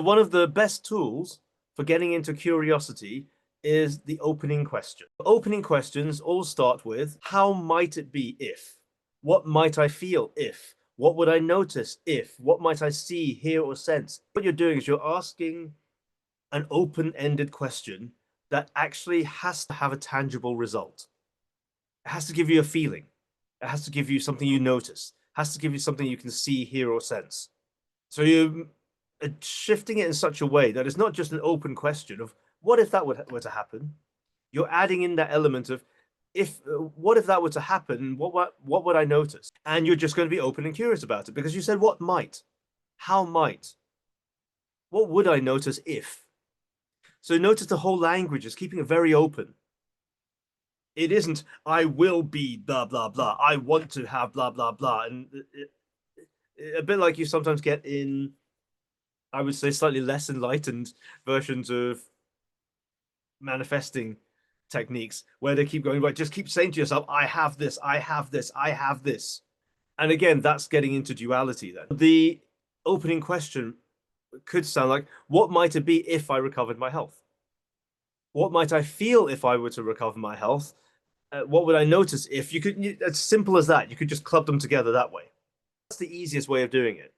One of the best tools for getting into curiosity is the opening question. Opening questions all start with, how might it be if? What might I feel if? What would I notice if? What might I see, hear, or sense? What you're doing is you're asking an open-ended question that actually has to have a tangible result. It has to give you a feeling. It has to give you something you notice. It has to give you something you can see, hear, or sense. So you're shifting it in such a way that it's not just an open question of what if that were to happen. You're adding in that element of if what if that were to happen, what would I notice? And you're just going to be open and curious about it because you said what might, how might, what would I notice if? So notice the whole language is keeping it very open. It isn't I will be blah blah blah, I want to have blah blah blah, and a bit like you sometimes get in, I would say, slightly less enlightened versions of manifesting techniques where they keep going, right, just keep saying to yourself, I have this, I have this, I have this. And again, that's getting into duality then. The opening question could sound like, what might it be if I recovered my health? What might I feel if I were to recover my health? What would I notice if you could, as simple as that, you could just club them together that way. That's the easiest way of doing it.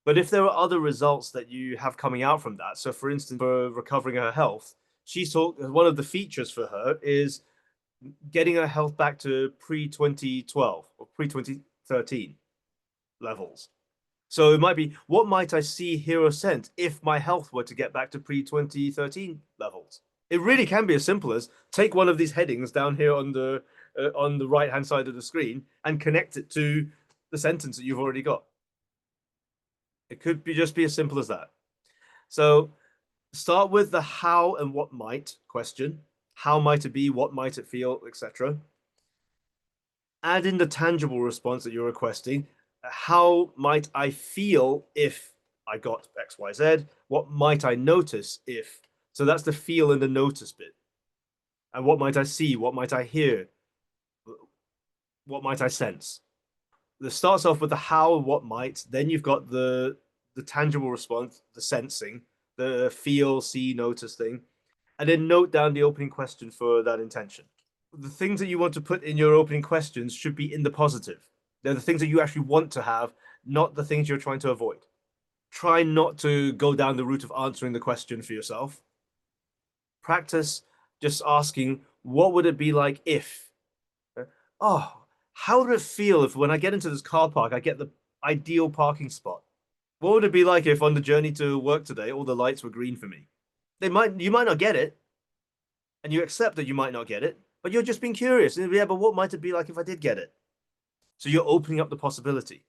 But if there are other results that you have coming out from that, so for instance, for recovering her health, she's talked, one of the features for her is getting her health back to pre-2012 or pre-2013 levels. So it might be, what might I see, hear, or sense if my health were to get back to pre-2013 levels? It really can be as simple as take one of these headings down here on the right-hand side of the screen and connect it to the sentence that you've already got. It could be just be as simple as that. So start with the how and what might question. How might it be? What might it feel, etc. Add in the tangible response that you're requesting. How might I feel if I got X, Y, Z? What might I notice if? So that's the feel and the notice bit. And what might I see? What might I hear? What might I sense? This starts off with the how and what might. Then you've got the tangible response, the sensing, the feel, see, notice thing, and then note down the opening question for that intention. The things that you want to put in your opening questions should be in the positive. They're the things that you actually want to have, not the things you're trying to avoid. Try not to go down the route of answering the question for yourself. Practice just asking, what would it be like if? Oh, how would it feel if when I get into this car park, I get the ideal parking spot? What would it be like if on the journey to work today, all the lights were green for me? You might not get it, and you accept that you might not get it, but you're just being curious. Yeah, but what might it be like if I did get it? So you're opening up the possibility.